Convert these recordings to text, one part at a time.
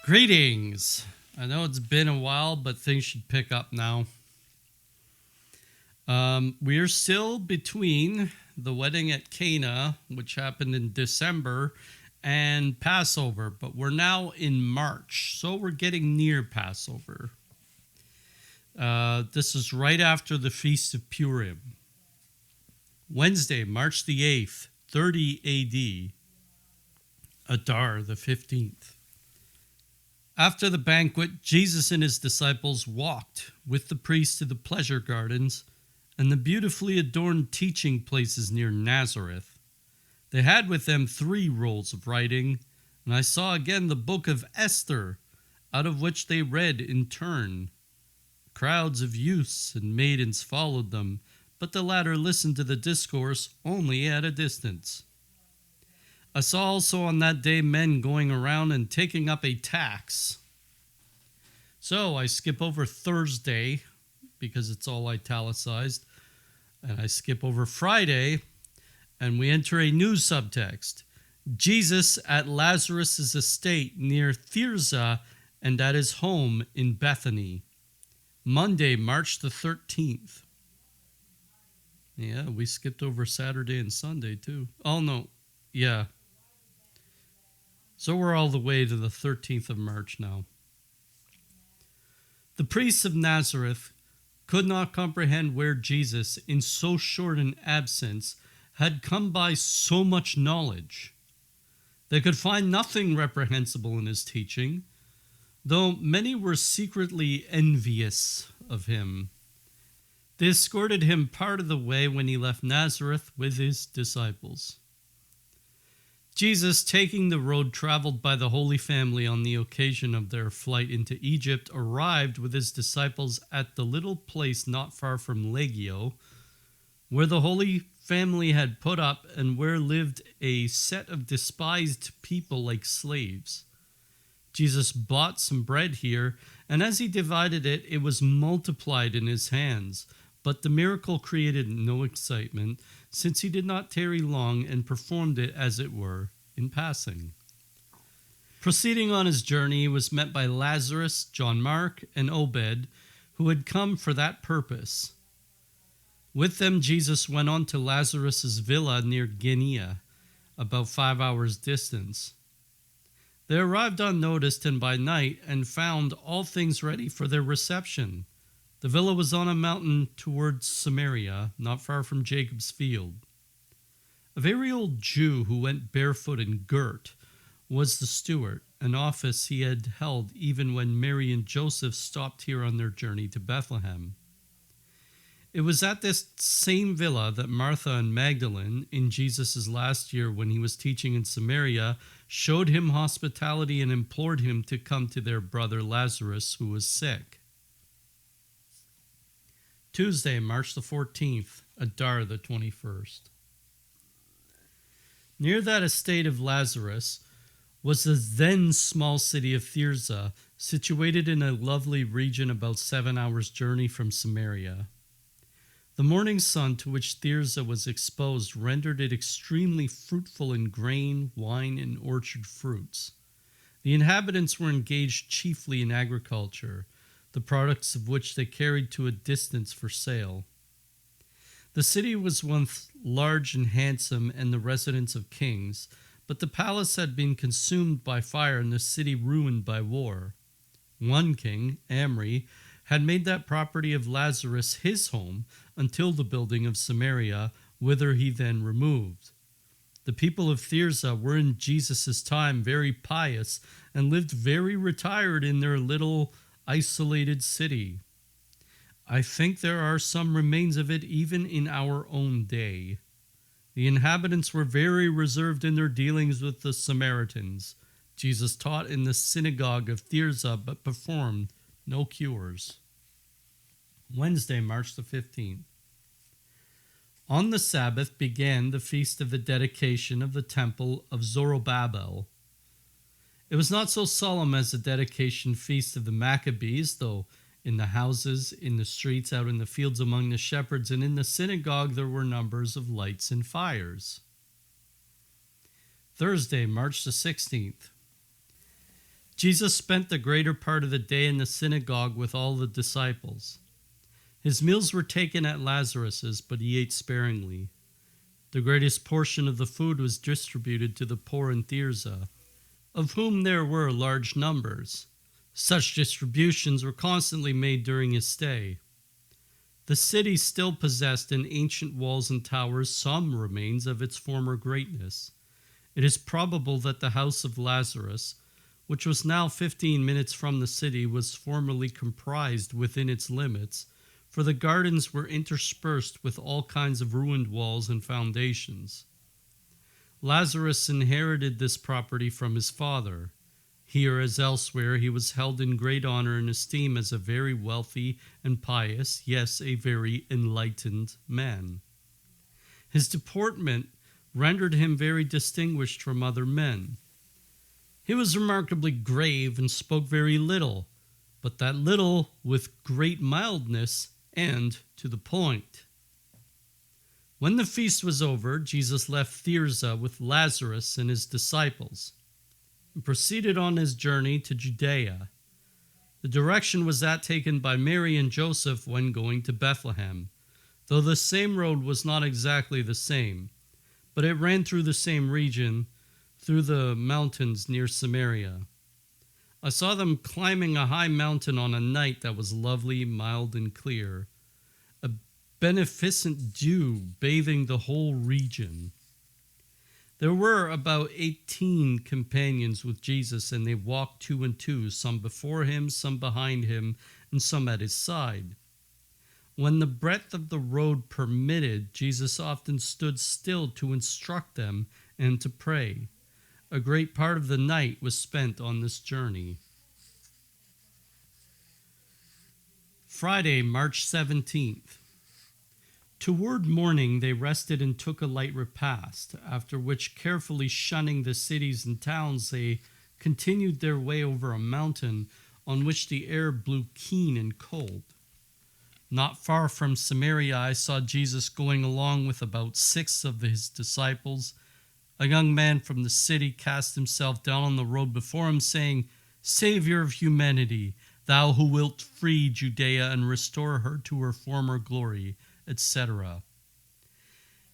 Greetings. I know it's been a while, but things should pick up now. We are still between the wedding at Cana, which happened in December, and Passover, but we're now in March, so we're getting near Passover. This is right after the Feast of Purim. Wednesday, March the 8th, 30 A.D., Adar the 15th. After the banquet, Jesus and his disciples walked with the priests to the pleasure gardens and the beautifully adorned teaching places near Nazareth. They had with them 3 rolls of writing, and I saw again the book of Esther, out of which they read in turn. Crowds of youths and maidens followed them, but the latter listened to the discourse only at a distance. I saw also on that day men going around and taking up a tax. So I skip over Thursday, because it's all italicized, and I skip over Friday, and we enter a new subtext. Jesus at Lazarus' estate near Thirza and at his home in Bethany. Monday, March the 13th. Yeah, we skipped over Saturday and Sunday too. Oh no, yeah. So we're all the way to the 13th of March now. The priests of Nazareth could not comprehend where Jesus, in so short an absence, had come by so much knowledge. They could find nothing reprehensible in his teaching, though many were secretly envious of him. They escorted him part of the way when he left Nazareth with his disciples. Jesus, taking the road traveled by the Holy Family on the occasion of their flight into Egypt, arrived with his disciples at the little place not far from Legio, where the Holy Family had put up and where lived a set of despised people like slaves. Jesus bought some bread here, and as he divided it, it was multiplied in his hands. But the miracle created no excitement, since he did not tarry long and performed it, as it were, in passing. Proceeding on his journey, he was met by Lazarus, John Mark, and Obed, who had come for that purpose. With them, Jesus went on to Lazarus' villa near Genea, about 5 hours' distance. They arrived unnoticed and by night, and found all things ready for their reception. The villa was on a mountain towards Samaria, not far from Jacob's field. A very old Jew who went barefoot and girt was the steward, an office he had held even when Mary and Joseph stopped here on their journey to Bethlehem. It was at this same villa that Martha and Magdalene, in Jesus' last year when he was teaching in Samaria, showed him hospitality and implored him to come to their brother Lazarus, who was sick. Tuesday, March the 14th, Adar the 21st. Near that estate of Lazarus was the then small city of Thirza, situated in a lovely region about 7 hours' journey from Samaria. The morning sun to which Thirza was exposed rendered it extremely fruitful in grain, wine, and orchard fruits. The inhabitants were engaged chiefly in agriculture, the products of which they carried to a distance for sale. The city was once large and handsome and the residence of kings, but the palace had been consumed by fire and the city ruined by war. One king, Emmerich, had made that property of Lazarus his home until the building of Samaria, whither he then removed. The people of Thirza were in Jesus' time very pious and lived very retired in their little isolated city. I think there are some remains of it even in our own day. The inhabitants were very reserved in their dealings with the Samaritans. Jesus taught in the synagogue of Thirza, but performed no cures. Wednesday, March the 15th. On the Sabbath began the feast of the dedication of the Temple of Zerobabel. It was not so solemn as the dedication feast of the Maccabees, though in the houses, in the streets, out in the fields among the shepherds, and in the synagogue there were numbers of lights and fires. Thursday, March the 16th. Jesus spent the greater part of the day in the synagogue with all the disciples. His meals were taken at Lazarus's, but he ate sparingly. The greatest portion of the food was distributed to the poor in Thirza, of whom there were large numbers. Such distributions were constantly made during his stay. The city still possessed in ancient walls and towers some remains of its former greatness. It is probable that the house of Lazarus, which was now 15 minutes from the city, was formerly comprised within its limits, for the gardens were interspersed with all kinds of ruined walls and foundations. Lazarus inherited this property from his father. Here, as elsewhere, he was held in great honor and esteem as a very wealthy and pious, yes, a very enlightened man. His deportment rendered him very distinguished from other men. He was remarkably grave and spoke very little, but that little with great mildness and to the point. When the feast was over, Jesus left Thirza with Lazarus and his disciples and proceeded on his journey to Judea. The direction was that taken by Mary and Joseph when going to Bethlehem, though the same road was not exactly the same, but it ran through the same region, through the mountains near Samaria. I saw them climbing a high mountain on a night that was lovely, mild, and clear, a beneficent dew bathing the whole region. There were about 18 companions with Jesus, and they walked two and two, some before him, some behind him, and some at his side. When the breadth of the road permitted, Jesus often stood still to instruct them and to pray. A great part of the night was spent on this journey. Friday, March 17th. Toward morning they rested and took a light repast, after which, carefully shunning the cities and towns, they continued their way over a mountain on which the air blew keen and cold. Not far from Samaria I saw Jesus going along with about 6 of his disciples. A young man from the city cast himself down on the road before him, saying, "Savior of humanity, thou who wilt free Judea and restore her to her former glory," etc.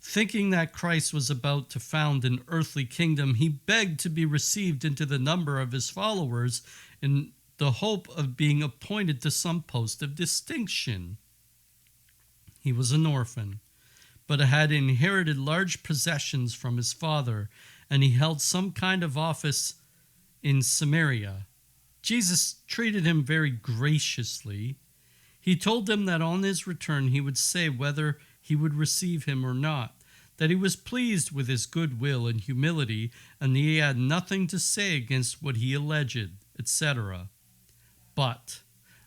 Thinking that Christ was about to found an earthly kingdom, he begged to be received into the number of his followers in the hope of being appointed to some post of distinction. He was an orphan, but had inherited large possessions from his father, and he held some kind of office in Samaria. Jesus treated him very graciously. He told them that on his return he would say whether he would receive him or not, that he was pleased with his good will and humility, and that he had nothing to say against what he alleged, etc. But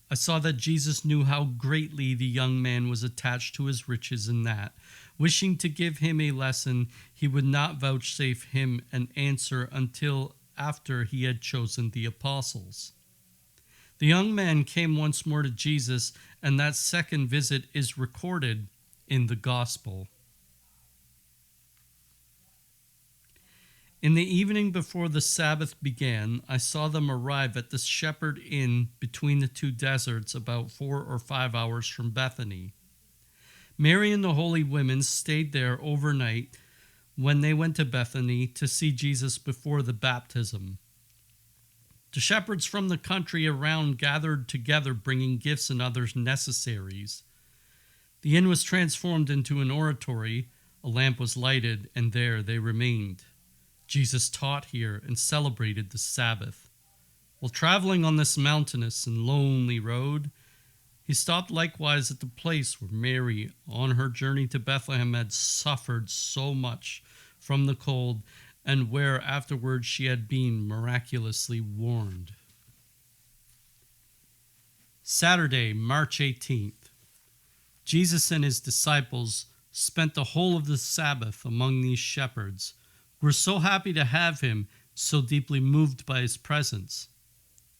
I saw that Jesus knew how greatly the young man was attached to his riches, and that, wishing to give him a lesson, he would not vouchsafe him an answer until after he had chosen the apostles. The young man came once more to Jesus, and that second visit is recorded in the Gospel. In the evening before the Sabbath began, I saw them arrive at the Shepherd Inn between the two deserts, about 4 or 5 hours from Bethany. Mary and the holy women stayed there overnight when they went to Bethany to see Jesus before the baptism. The shepherds from the country around gathered together, bringing gifts and other necessaries. The inn was transformed into an oratory, a lamp was lighted, and there they remained. Jesus taught here and celebrated the Sabbath. While traveling on this mountainous and lonely road, he stopped likewise at the place where Mary, on her journey to Bethlehem, had suffered so much from the cold, and where afterwards she had been miraculously warned. Saturday, March 18th. Jesus and his disciples spent the whole of the Sabbath among these shepherds, who were so happy to have him, so deeply moved by his presence.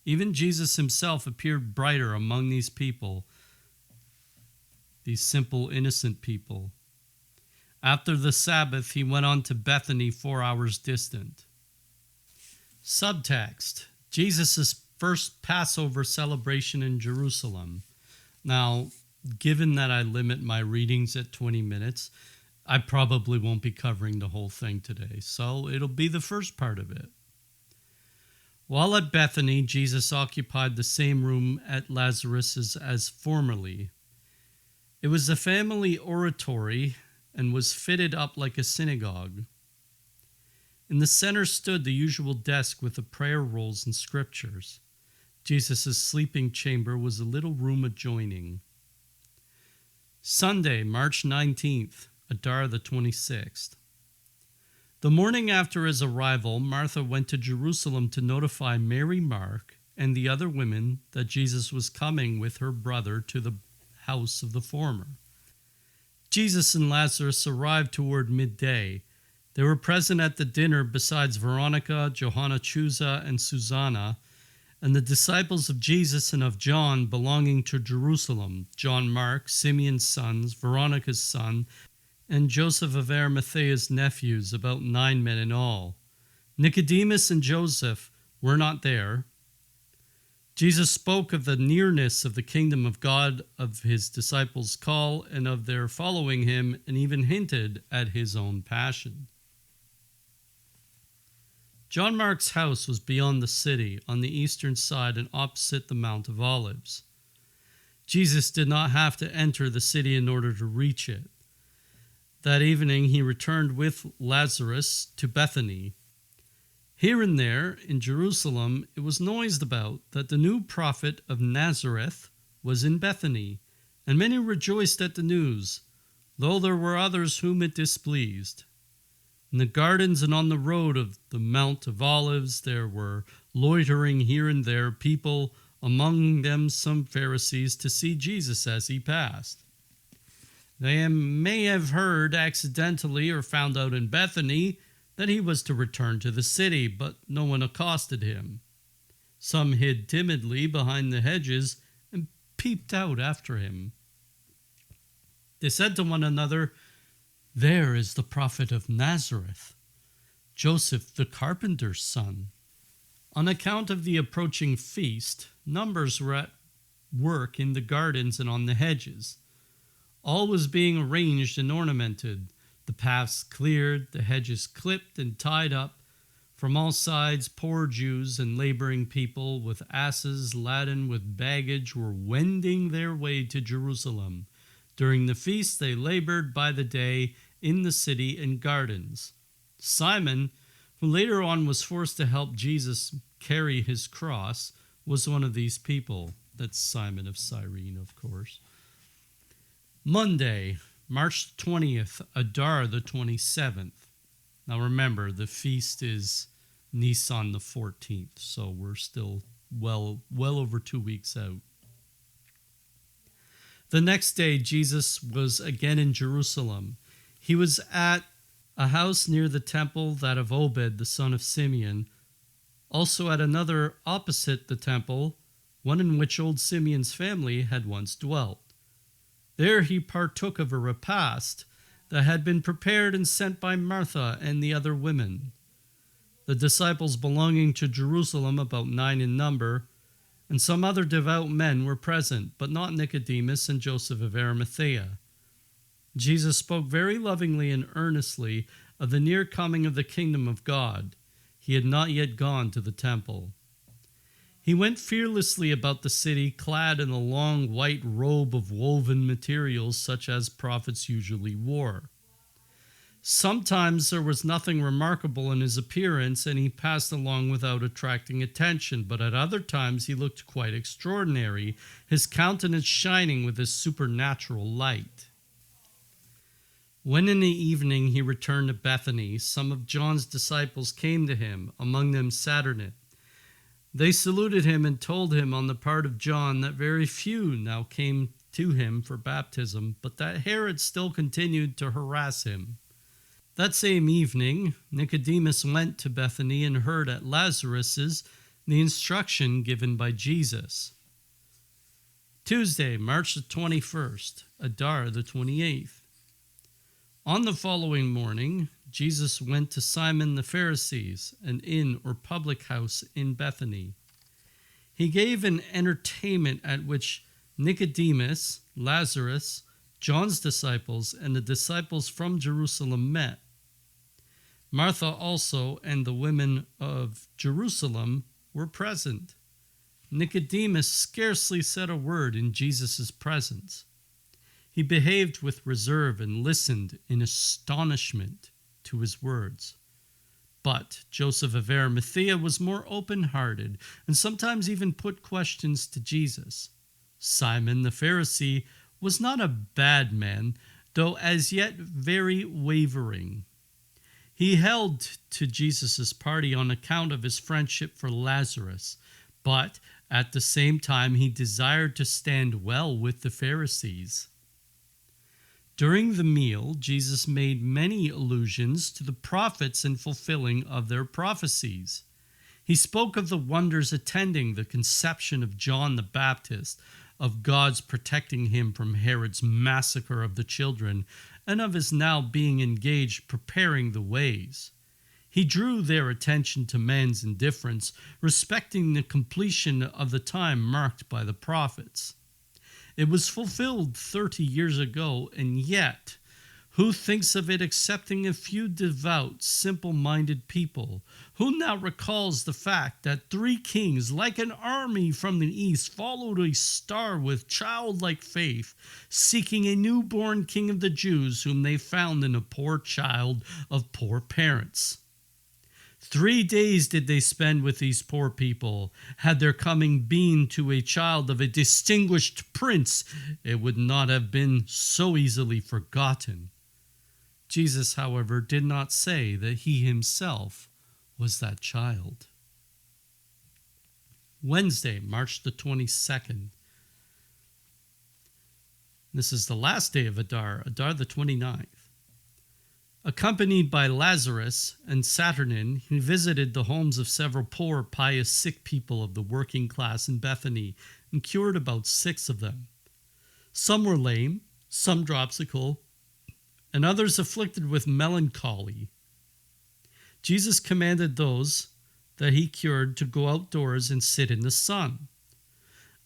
Even Jesus himself appeared brighter among these people, these simple, innocent people. After the Sabbath, he went on to Bethany, 4 hours distant. Subtext: Jesus' first Passover celebration in Jerusalem. Now, given that I limit my readings at 20 minutes, I probably won't be covering the whole thing today, so it'll be the first part of it. While at Bethany, Jesus occupied the same room at Lazarus' as formerly. It was a family oratory and was fitted up like a synagogue. In the center stood the usual desk with the prayer rolls and scriptures. Jesus' sleeping chamber was a little room adjoining. Sunday, March 19th, Adar the 26th. The morning after his arrival, Martha went to Jerusalem to notify Mary, Mark, and the other women that Jesus was coming with her brother to the house of the former. Jesus and Lazarus arrived toward midday. They were present at the dinner besides Veronica, Johanna Chusa, and Susanna, and the disciples of Jesus and of John belonging to Jerusalem, John Mark, Simeon's sons, Veronica's son, and Joseph of Arimathea's nephews, about 9 men in all. Nicodemus and Joseph were not there. Jesus spoke of the nearness of the kingdom of God, of his disciples' call, and of their following him, and even hinted at his own passion. John Mark's house was beyond the city, on the eastern side and opposite the Mount of Olives. Jesus did not have to enter the city in order to reach it. That evening he returned with Lazarus to Bethany. Here and there in Jerusalem it was noised about that the new prophet of Nazareth was in Bethany, and many rejoiced at the news, though there were others whom it displeased. In the gardens and on the road of the Mount of Olives there were loitering here and there people, among them some Pharisees, to see Jesus as he passed. They may have heard accidentally or found out in Bethany that he was to return to the city, but no one accosted him. Some hid timidly behind the hedges and peeped out after him. They said to one another, "There is the prophet of Nazareth, Joseph the carpenter's son." On account of the approaching feast, numbers were at work in the gardens and on the hedges. All was being arranged and ornamented, the paths cleared, the hedges clipped and tied up. From all sides, poor Jews and laboring people with asses laden with baggage were wending their way to Jerusalem. During the feast they labored by the day in the city and gardens. Simon, who later on was forced to help Jesus carry his cross, was one of these people. That's Simon of Cyrene, of course. Monday, March 20th, Adar the 27th. Now remember, the feast is Nisan the 14th, so we're still well over 2 weeks out. The next day, Jesus was again in Jerusalem. He was at a house near the temple, that of Obed, the son of Simeon, also at another opposite the temple, one in which old Simeon's family had once dwelt. There he partook of a repast that had been prepared and sent by Martha and the other women. The disciples belonging to Jerusalem, about 9 in number, and some other devout men were present, but not Nicodemus and Joseph of Arimathea. Jesus spoke very lovingly and earnestly of the near coming of the kingdom of God. He had not yet gone to the temple. He went fearlessly about the city, clad in a long white robe of woven materials such as prophets usually wore. Sometimes there was nothing remarkable in his appearance, and he passed along without attracting attention, but at other times he looked quite extraordinary, his countenance shining with his supernatural light. When in the evening he returned to Bethany, some of John's disciples came to him, among them Samaritan. They saluted him and told him on the part of John that very few now came to him for baptism, but that Herod still continued to harass him. That same evening, Nicodemus went to Bethany and heard at Lazarus's the instruction given by Jesus. Tuesday, March the 21st, Adar the 28th. On the following morning, Jesus went to Simon the Pharisees, an inn or public house in Bethany. He gave an entertainment at which Nicodemus, Lazarus, John's disciples, and the disciples from Jerusalem met. Martha also and the women of Jerusalem were present. Nicodemus scarcely said a word in Jesus' presence. He behaved with reserve and listened in astonishment to his words. But Joseph of Arimathea was more open-hearted and sometimes even put questions to Jesus. Simon the Pharisee was not a bad man, though as yet very wavering. He held to Jesus' party on account of his friendship for Lazarus, but at the same time he desired to stand well with the Pharisees. During the meal, Jesus made many allusions to the prophets and fulfilling of their prophecies. He spoke of the wonders attending the conception of John the Baptist, of God's protecting him from Herod's massacre of the children, and of his now being engaged preparing the ways. He drew their attention to man's indifference, respecting the completion of the time marked by the prophets. It was fulfilled 30 years ago, and yet, who thinks of it excepting a few devout, simple-minded people? Who now recalls the fact that 3 kings, like an army from the east, followed a star with childlike faith, seeking a newborn king of the Jews, whom they found in a poor child of poor parents? 3 days did they spend with these poor people. Had their coming been to a child of a distinguished prince, it would not have been so easily forgotten. Jesus, however, did not say that he himself was that child. Wednesday, March the 22nd. This is the last day of Adar, Adar the 29th. Accompanied by Lazarus and Saturnin, he visited the homes of several poor, pious, sick people of the working class in Bethany and cured about 6 of them. Some were lame, some dropsical, and others afflicted with melancholy. Jesus commanded those that he cured to go outdoors and sit in the sun.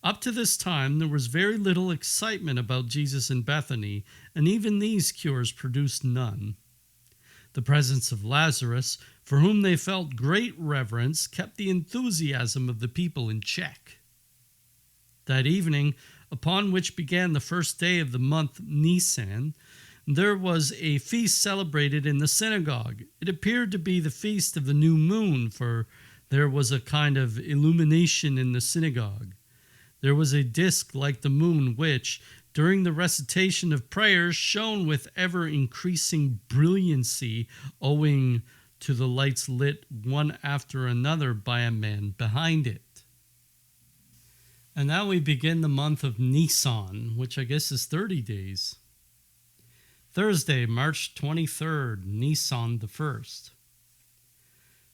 Up to this time, there was very little excitement about Jesus in Bethany, and even these cures produced none. The presence of Lazarus, for whom they felt great reverence, kept the enthusiasm of the people in check. That evening, upon which began the first day of the month Nisan, there was a feast celebrated in the synagogue. It appeared to be the feast of the new moon, for there was a kind of illumination in the synagogue. There was a disk like the moon which, during the recitation of prayers, shone with ever-increasing brilliancy owing to the lights lit one after another by a man behind it. And now we begin the month of Nisan, which I guess is 30 days. Thursday, March 23rd, Nisan the 1st.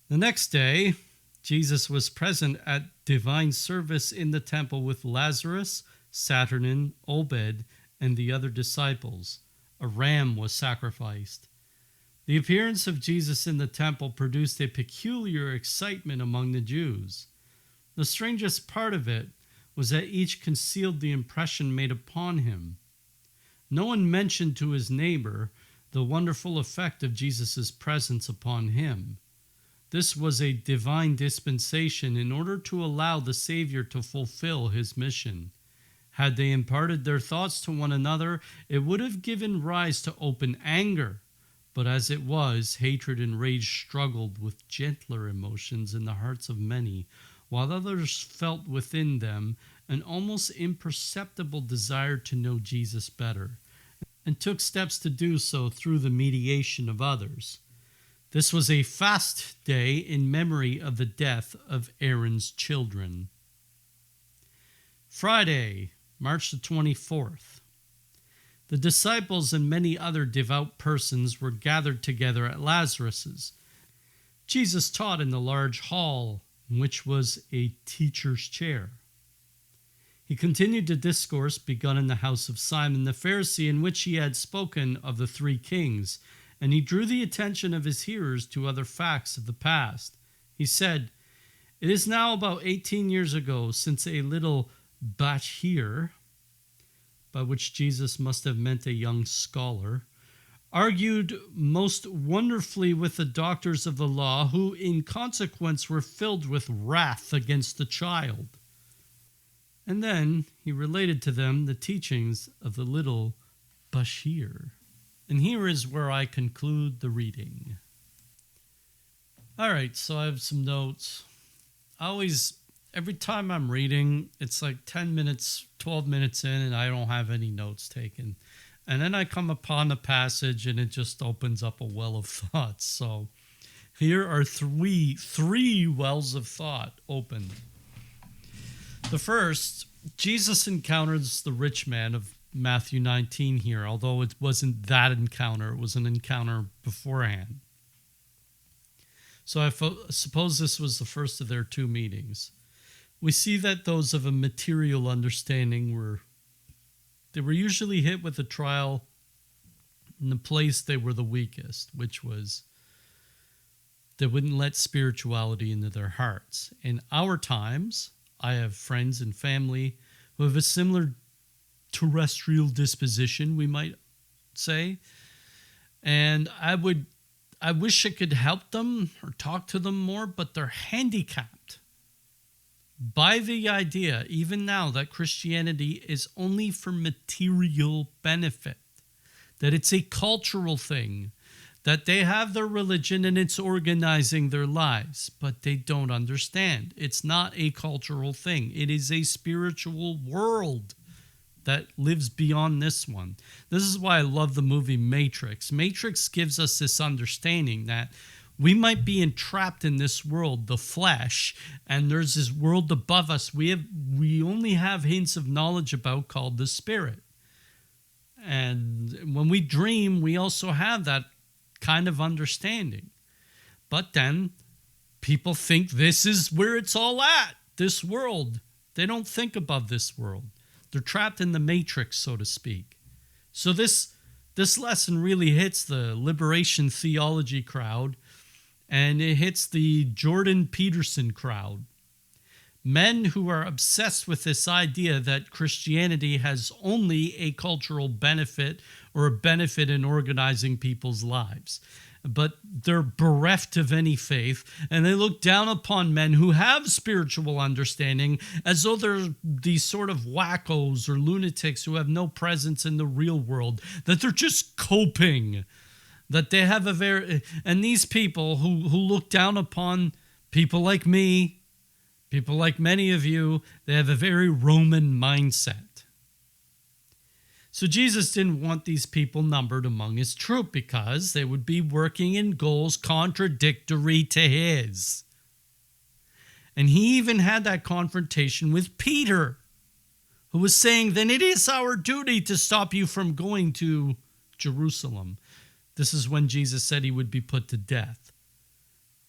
The next day, Jesus was present at divine service in the temple with Lazarus, Saturnin, Obed, and the other disciples. A ram was sacrificed. The appearance of Jesus in the temple produced a peculiar excitement among the Jews. The strangest part of it was that each concealed the impression made upon him. No one mentioned to his neighbor the wonderful effect of Jesus' presence upon him. This was a divine dispensation in order to allow the Savior to fulfill his mission. Had they imparted their thoughts to one another, it would have given rise to open anger. But as it was, hatred and rage struggled with gentler emotions in the hearts of many, while others felt within them an almost imperceptible desire to know Jesus better, and took steps to do so through the mediation of others. This was a fast day in memory of the death of Aaron's children. Friday, March the 24th. The disciples and many other devout persons were gathered together at Lazarus's. Jesus taught in the large hall, in which was a teacher's chair. He continued the discourse begun in the house of Simon the Pharisee, in which he had spoken of the 3 kings, and he drew the attention of his hearers to other facts of the past. He said, It is now about 18 years ago since a little bashir, by which Jesus must have meant a young scholar, argued most wonderfully with the doctors of the law, who in consequence were filled with wrath against the child. And then he related to them the teachings of the little bashir. And here is where I conclude the reading. All right, so I have some notes. Every time I'm reading, it's like 10 minutes, 12 minutes in, and I don't have any notes taken. And then I come upon a passage, and it just opens up a well of thoughts. So here are three wells of thought opened. The first, Jesus encounters the rich man of Matthew 19 here, although it wasn't that encounter. It was an encounter beforehand. So I suppose this was the first of their two meetings. We see that those of a material understanding were usually hit with a trial in the place they were the weakest, which was they wouldn't let spirituality into their hearts. In our times, I have friends and family who have a similar terrestrial disposition, we might say, and I wish I could help them or talk to them more, but they're handicapped by the idea, even now, that Christianity is only for material benefit, that it's a cultural thing, that they have their religion and it's organizing their lives, but they don't understand. It's not a cultural thing. It is a spiritual world that lives beyond this one. This is why I love the movie Matrix. Matrix gives us this understanding that we might be entrapped in this world, the flesh, and there's this world above us we only have hints of knowledge about, called the spirit. And when we dream, we also have that kind of understanding. But then people think this is where it's all at, this world. They don't think above this world. They're trapped in the matrix, so to speak. So this lesson really hits the liberation theology crowd, and it hits the Jordan Peterson crowd. Men who are obsessed with this idea that Christianity has only a cultural benefit or a benefit in organizing people's lives. But they're bereft of any faith, and they look down upon men who have spiritual understanding as though they're these sort of wackos or lunatics who have no presence in the real world, that they're just coping, that they have and these people who look down upon people like me, people like many of you, they have a very Roman mindset. So Jesus didn't want these people numbered among his troop because they would be working in goals contradictory to his. And he even had that confrontation with Peter, who was saying, then it is our duty to stop you from going to Jerusalem. This is when Jesus said he would be put to death.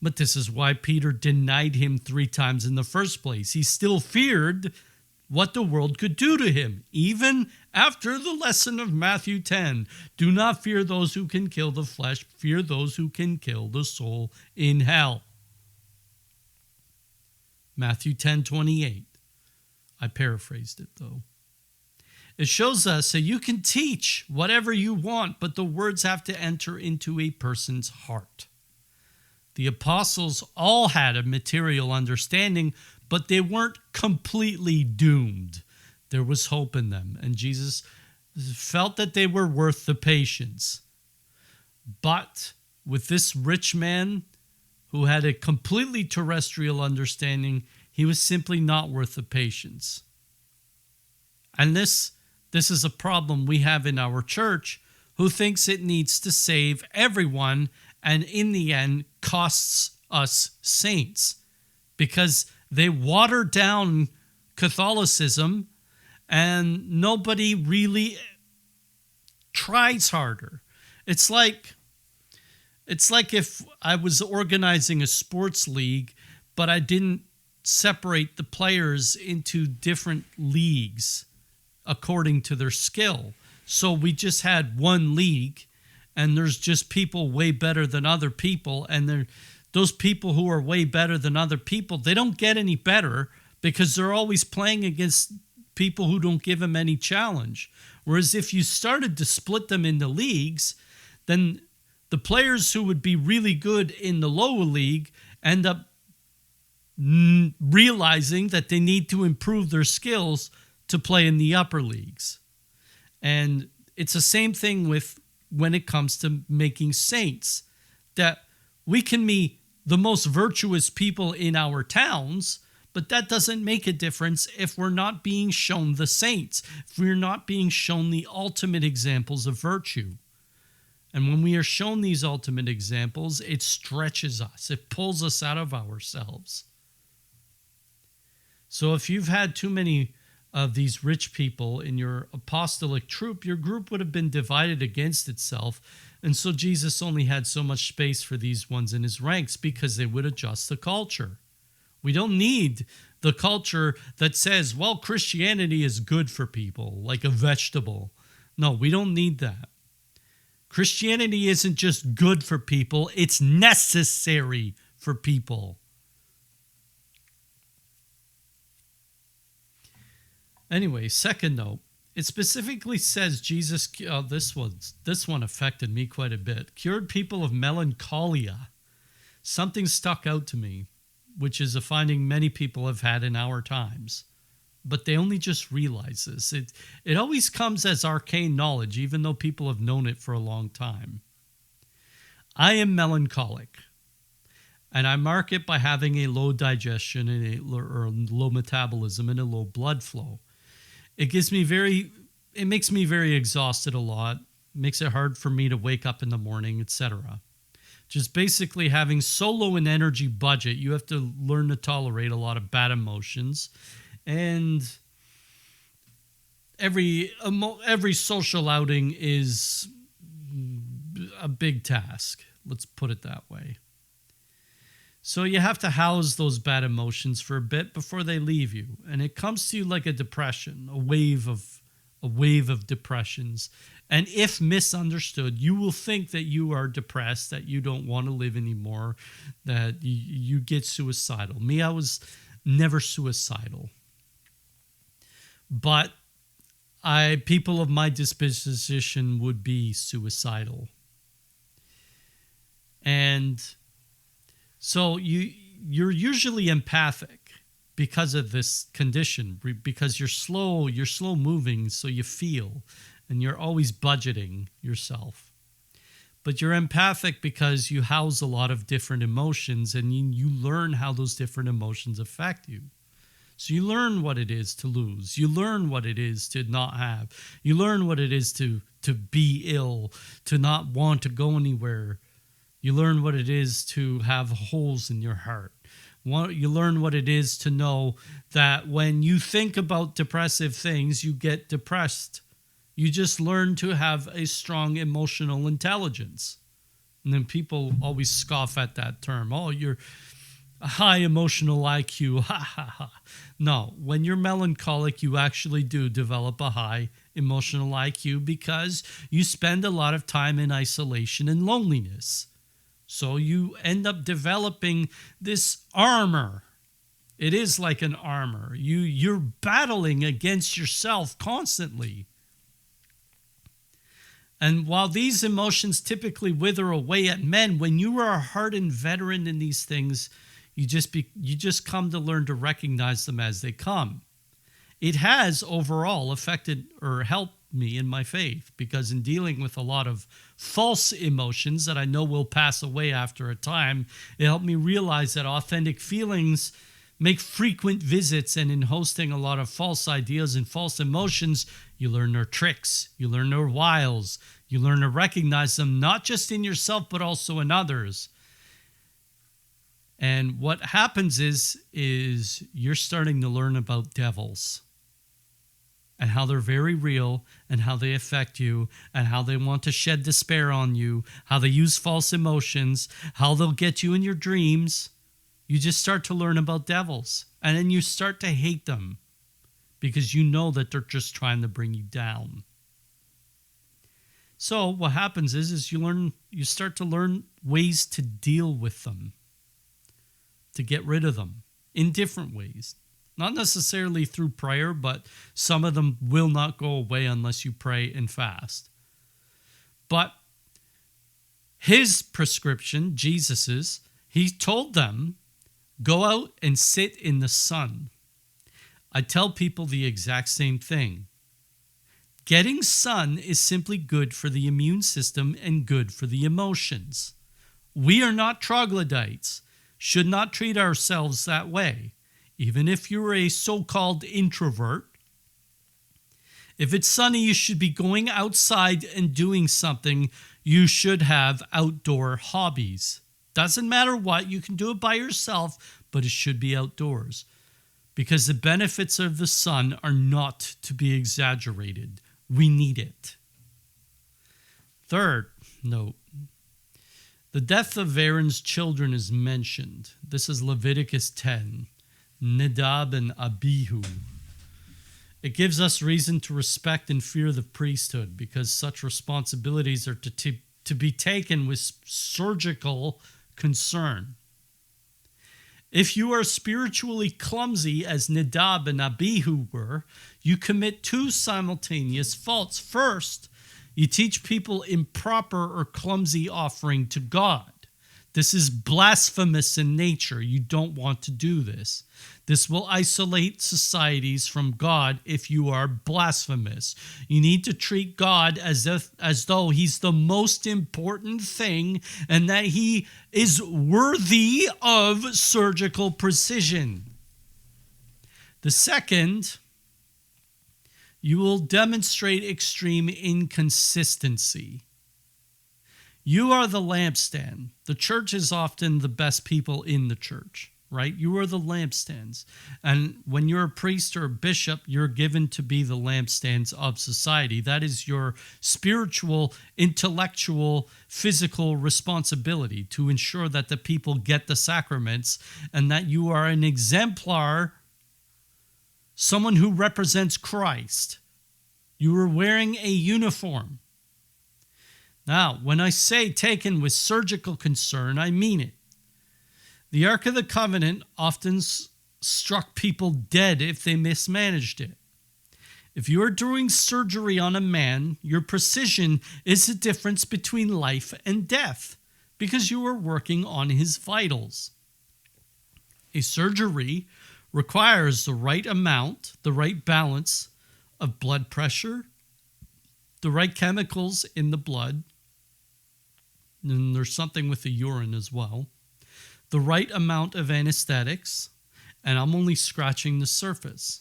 But this is why Peter denied him 3 times in the first place. He still feared what the world could do to him, even after the lesson of Matthew 10. Do not fear those who can kill the flesh, fear those who can kill the soul in hell. Matthew 10:28. I paraphrased it though. It shows us that you can teach whatever you want, but the words have to enter into a person's heart. The apostles all had a material understanding, but they weren't completely doomed. There was hope in them, and Jesus felt that they were worth the patience. But with this rich man who had a completely terrestrial understanding, he was simply not worth the patience. And this is a problem we have in our church, who thinks it needs to save everyone, and in the end costs us saints, because they water down Catholicism and nobody really tries harder. It's like if I was organizing a sports league, but I didn't separate the players into different leagues according to their skill. So we just had one league, and there's just people way better than other people, and those people who are way better than other people, they don't get any better because they're always playing against people who don't give them any challenge. Whereas if you started to split them into leagues, then the players who would be really good in the lower league end up realizing that they need to improve their skills to play in the upper leagues. And it's the same thing with when it comes to making saints, that we can be the most virtuous people in our towns, but that doesn't make a difference if we're not being shown the saints, if we're not being shown the ultimate examples of virtue. And when we are shown these ultimate examples, it stretches us. It pulls us out of ourselves. So if you've had too many of these rich people in your apostolic troop, your group would have been divided against itself. And so Jesus only had so much space for these ones in his ranks because they would adjust the culture. We don't need the culture that says, well, Christianity is good for people, like a vegetable. No, we don't need that. Christianity isn't just good for people, it's necessary for people. Anyway, second note, it specifically says Jesus, this one affected me quite a bit, cured people of melancholia. Something stuck out to me, which is a finding many people have had in our times. But they only just realize this. It always comes as arcane knowledge, even though people have known it for a long time. I am melancholic, and I mark it by having a low digestion and or low metabolism and a low blood flow. It makes me very exhausted a lot, makes it hard for me to wake up in the morning, etc. Just basically having so low an energy budget, you have to learn to tolerate a lot of bad emotions. And every social outing is a big task. Let's put it that way. So you have to house those bad emotions for a bit before they leave you. And it comes to you like a depression, a wave of depressions. And if misunderstood, you will think that you are depressed, that you don't want to live anymore, that you get suicidal. Me, I was never suicidal. But people of my disposition would be suicidal. And so you're usually empathic because of this condition, because you're slow moving, so you feel, and you're always budgeting yourself. But you're empathic because you house a lot of different emotions, and you learn how those different emotions affect you. So you learn what it is to lose. You learn what it is to not have. You learn what it is to be ill, to not want to go anywhere. You learn what it is to have holes in your heart. You learn what it is to know that when you think about depressive things, you get depressed. You just learn to have a strong emotional intelligence. And then people always scoff at that term. Oh, you're a high emotional IQ. Ha, ha, ha. No, when you're melancholic, you actually do develop a high emotional IQ because you spend a lot of time in isolation and loneliness. So you end up developing this armor. It is like an armor. You're battling against yourself constantly. And while these emotions typically wither away at men, when you are a hardened veteran in these things, you just come to learn to recognize them as they come. It has overall affected or helped me in my faith, because in dealing with a lot of false emotions that I know will pass away after a time, it helped me realize that authentic feelings make frequent visits, and in hosting a lot of false ideas and false emotions, you learn their tricks, you learn their wiles, you learn to recognize them not just in yourself but also in others. And what happens is you're starting to learn about devils and how they're very real and how they affect you and how they want to shed despair on you, how they use false emotions, how they'll get you in your dreams. You just start to learn about devils, and then you start to hate them because you know that they're just trying to bring you down. So what happens is you start to learn ways to deal with them. to get rid of them in different ways. Not necessarily through prayer, but some of them will not go away unless you pray and fast. But his prescription, Jesus's, he told them, go out and sit in the sun. I tell people the exact same thing. Getting sun is simply good for the immune system and good for the emotions. We are not troglodytes, should not treat ourselves that way. Even if you're a so-called introvert, if it's sunny, you should be going outside and doing something. You should have outdoor hobbies. Doesn't matter what, you can do it by yourself, but it should be outdoors. Because the benefits of the sun are not to be exaggerated. We need it. Third note, the death of Aaron's children is mentioned. This is Leviticus 10, Nadab and Abihu. It gives us reason to respect and fear the priesthood because such responsibilities are to be taken with surgical concern. If you are spiritually clumsy as Nadab and Abihu were, you commit two simultaneous faults. First, you teach people improper or clumsy offering to God. This is blasphemous in nature. You don't want to do this. This will isolate societies from God if you are blasphemous. You need to treat God as though he's the most important thing and that he is worthy of surgical precision. The second, you will demonstrate extreme inconsistency. You are the lampstand. The church is often the best people in the church, right? You are the lampstands. And when you're a priest or a bishop, you're given to be the lampstands of society. That is your spiritual, intellectual, physical responsibility to ensure that the people get the sacraments and that you are an exemplar, someone who represents Christ. You are wearing a uniform. Now, when I say taken with surgical concern, I mean it. The Ark of the Covenant often struck people dead if they mismanaged it. If you are doing surgery on a man, your precision is the difference between life and death because you are working on his vitals. A surgery requires the right amount, the right balance of blood pressure, the right chemicals in the blood, and there's something with the urine as well, the right amount of anesthetics, and I'm only scratching the surface.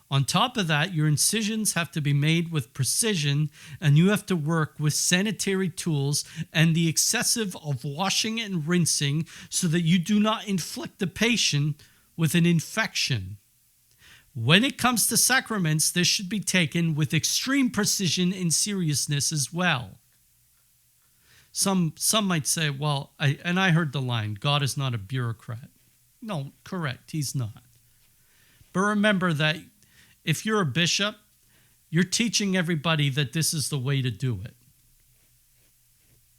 On top of that, your incisions have to be made with precision, and you have to work with sanitary tools and the excessive of washing and rinsing so that you do not inflict the patient with an infection. When it comes to sacraments, this should be taken with extreme precision and seriousness as well. Some might say, well, I heard the line, God is not a bureaucrat. No, correct, he's not. But remember that if you're a bishop, you're teaching everybody that this is the way to do it.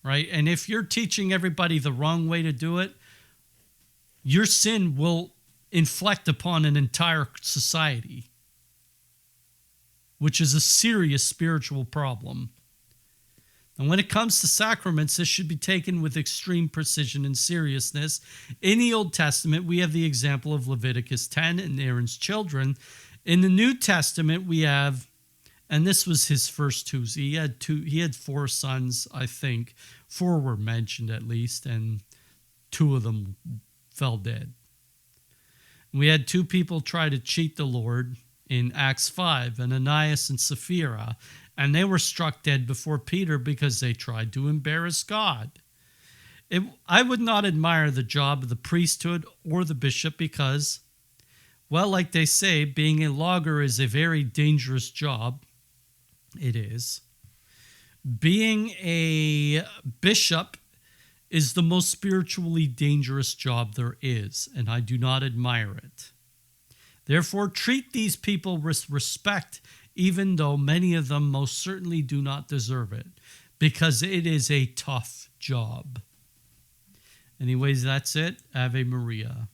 Right? And if you're teaching everybody the wrong way to do it, your sin will inflict upon an entire society, which is a serious spiritual problem. And when it comes to sacraments, this should be taken with extreme precision and seriousness. In the Old Testament, we have the example of Leviticus 10 and Aaron's children. In the New Testament, we have, and this was his first two. He had 4 sons, I think. 4 were mentioned at least, and 2 of them fell dead. We had 2 people try to cheat the Lord in Acts 5, Ananias and Sapphira, and they were struck dead before Peter because they tried to embarrass God. I would not admire the job of the priesthood or the bishop because, well, like they say, being a logger is a very dangerous job. It is. Being a bishop is the most spiritually dangerous job there is, and I do not admire it. Therefore, treat these people with respect, even though many of them most certainly do not deserve it, because it is a tough job. Anyways, that's it. Ave Maria.